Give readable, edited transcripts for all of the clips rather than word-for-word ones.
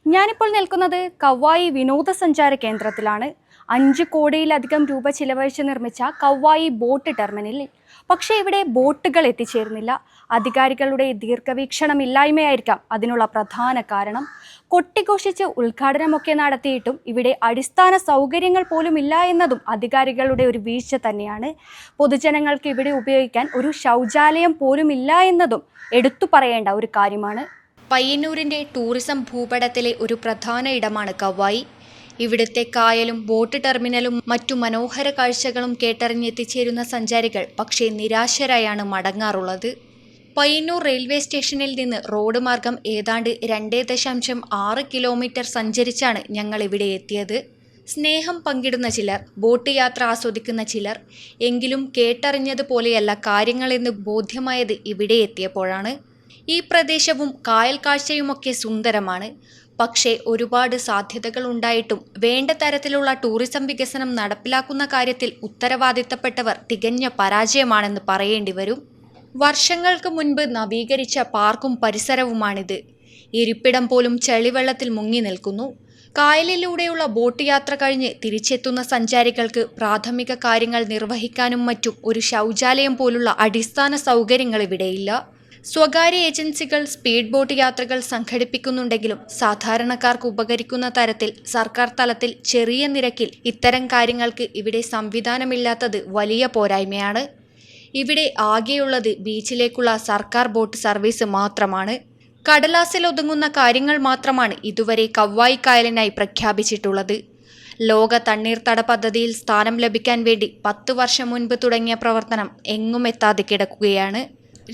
ഞാനിപ്പോൾ നിൽക്കുന്നത് കവ്വായി വിനോദസഞ്ചാര കേന്ദ്രത്തിലാണ്. 5 കോടിയിലധികം രൂപ ചിലവഴിച്ച് നിർമ്മിച്ച കവ്വായി ബോട്ട് ടെർമിനലിൽ പക്ഷേ ഇവിടെ ബോട്ടുകൾ എത്തിച്ചേരുന്നില്ല. അധികാരികളുടെ ദീർഘവീക്ഷണമില്ലായ്മയായിരിക്കാം അതിനുള്ള പ്രധാന കാരണം. കൊട്ടിഘോഷിച്ച് ഉദ്ഘാടനമൊക്കെ നടത്തിയിട്ടും ഇവിടെ അടിസ്ഥാന സൗകര്യങ്ങൾ പോലും ഇല്ല എന്നതും അധികാരികളുടെ ഒരു വീഴ്ച തന്നെയാണ്. പൊതുജനങ്ങൾക്ക് ഇവിടെ ഉപയോഗിക്കാൻ ഒരു ശൗചാലയം പോലും ഇല്ല എന്നതും എടുത്തു പറയേണ്ട ഒരു കാര്യമാണ്. പയ്യന്നൂരിൻ്റെ ടൂറിസം ഭൂപടത്തിലെ ഒരു പ്രധാന ഇടമാണ് കവ്വായി. ഇവിടുത്തെ കായലും ബോട്ട് ടെർമിനലും മറ്റു മനോഹര കാഴ്ചകളും കേട്ടറിഞ്ഞെത്തിച്ചേരുന്ന സഞ്ചാരികൾ പക്ഷേ നിരാശരായാണ് മടങ്ങാറുള്ളത്. പയ്യന്നൂർ റെയിൽവേ സ്റ്റേഷനിൽ നിന്ന് റോഡ് മാർഗം ഏതാണ്ട് 2.6 കിലോമീറ്റർ സഞ്ചരിച്ചാണ് ഞങ്ങൾ ഇവിടെ എത്തിയത്. സ്നേഹം പങ്കിടുന്ന ചിലർ, ബോട്ട് യാത്ര ആസ്വദിക്കുന്ന ചിലർ, എങ്കിലും കേട്ടറിഞ്ഞതുപോലെയല്ല കാര്യങ്ങളെന്ന് ബോധ്യമായത് ഇവിടെ എത്തിയപ്പോഴാണ്. ഈ പ്രദേശവും കായൽ കാഴ്ചയുമൊക്കെ സുന്ദരമാണ്. പക്ഷേ ഒരുപാട് സാധ്യതകൾ ഉണ്ടായിട്ടും വേണ്ട തരത്തിലുള്ള ടൂറിസം വികസനം നടപ്പിലാക്കുന്ന കാര്യത്തിൽ ഉത്തരവാദിത്തപ്പെട്ടവർ തികഞ്ഞ പരാജയമാണെന്ന് പറയേണ്ടി വരും. വർഷങ്ങൾക്ക് മുൻപ് നവീകരിച്ച പാർക്കും പരിസരവുമാണിത്. ഇരിപ്പിടം പോലും ചെളിവെള്ളത്തിൽ മുങ്ങി നിൽക്കുന്നു. കായലിലൂടെയുള്ള ബോട്ട് യാത്ര കഴിഞ്ഞ് തിരിച്ചെത്തുന്ന സഞ്ചാരികൾക്ക് പ്രാഥമിക കാര്യങ്ങൾ നിർവഹിക്കാനും മറ്റും ഒരു ശൗചാലയം പോലുള്ള അടിസ്ഥാന സൗകര്യങ്ങൾ ഇവിടെയില്ല. സ്വകാര്യ ഏജൻസികൾ സ്പീഡ് ബോട്ട് യാത്രകൾ സംഘടിപ്പിക്കുന്നുണ്ടെങ്കിലും സാധാരണക്കാർക്ക് ഉപകരിക്കുന്ന തരത്തിൽ സർക്കാർ തലത്തിൽ ചെറിയ നിരക്കിൽ ഇത്തരം കാര്യങ്ങൾക്ക് ഇവിടെ സംവിധാനമില്ലാത്തത് വലിയ പോരായ്മയാണ്. ഇവിടെ ആകെയുള്ളത് ബീച്ചിലേക്കുള്ള സർക്കാർ ബോട്ട് സർവീസ് മാത്രമാണ്. കടലാസിൽ ഒതുങ്ങുന്ന കാര്യങ്ങൾ മാത്രമാണ് ഇതുവരെ കവ്വായി കായലിനായി പ്രഖ്യാപിച്ചിട്ടുള്ളത്. ലോക തണ്ണീർത്തട പദ്ധതിയിൽ സ്ഥാനം ലഭിക്കാൻ വേണ്ടി 10 വർഷം മുൻപ് തുടങ്ങിയ പ്രവർത്തനം എങ്ങും എത്താതെ കിടക്കുകയാണ്.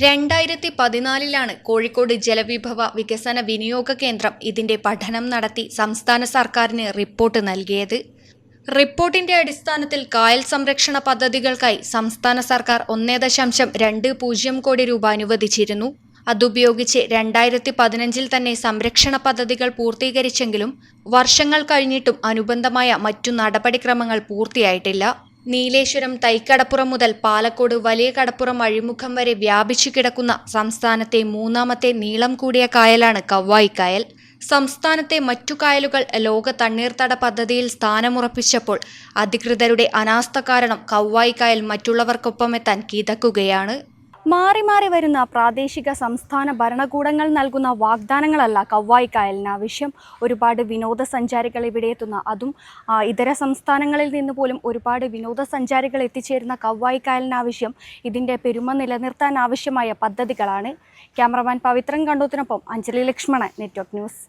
2014 കോഴിക്കോട് ജലവിഭവ വികസന വിനിയോഗ കേന്ദ്രം ഇതിൻ്റെ പഠനം നടത്തി സംസ്ഥാന സർക്കാരിന് റിപ്പോർട്ട് നൽകിയത്. റിപ്പോർട്ടിന്റെ അടിസ്ഥാനത്തിൽ കായൽ സംരക്ഷണ പദ്ധതികൾക്കായി സംസ്ഥാന സർക്കാർ 1.20 കോടി രൂപ അനുവദിച്ചിരുന്നു. അതുപയോഗിച്ച് 2015 തന്നെ സംരക്ഷണ പദ്ധതികൾ പൂർത്തീകരിച്ചെങ്കിലും വർഷങ്ങൾ കഴിഞ്ഞിട്ടും അനുബന്ധമായ മറ്റു നടപടിക്രമങ്ങൾ പൂർത്തിയായിട്ടില്ല. നീലേശ്വരം തൈക്കടപ്പുറം മുതൽ പാലക്കോട് വലിയ കടപ്പുറം അഴിമുഖം വരെ വ്യാപിച്ചു കിടക്കുന്ന സംസ്ഥാനത്തെ 3ാമത്തെ നീളം കൂടിയ കായലാണ് കവ്വായി കായൽ. സംസ്ഥാനത്തെ മറ്റു കായലുകൾ ലോക തണ്ണീർത്തട പദ്ധതിയിൽ സ്ഥാനമുറപ്പിച്ചപ്പോൾ അധികൃതരുടെ അനാസ്ഥ കാരണം കവ്വായി കായൽ മറ്റുള്ളവർക്കൊപ്പമെത്താൻ കിതക്കുകയാണ്. മാറി മാറി വരുന്ന പ്രാദേശിക സംസ്ഥാന ഭരണകൂടങ്ങൾ നൽകുന്ന വാഗ്ദാനങ്ങളല്ല കവ്വായി കായലിന് ആവശ്യം. ഒരുപാട് വിനോദസഞ്ചാരികൾ ഇവിടെ എത്തുന്ന, അതും ഇതര സംസ്ഥാനങ്ങളിൽ നിന്ന് പോലും ഒരുപാട് വിനോദസഞ്ചാരികൾ എത്തിച്ചേരുന്ന കവ്വായി കായലിന് ആവശ്യം ഇതിൻ്റെ പെരുമ നിലനിർത്താൻ ആവശ്യമായ പദ്ധതികളാണ്. ക്യാമറമാൻ പവിത്രൻ കണ്ടൂത്തിനൊപ്പം അഞ്ജലി ലക്ഷ്മണൻ, നെറ്റ്വർക്ക് ന്യൂസ്.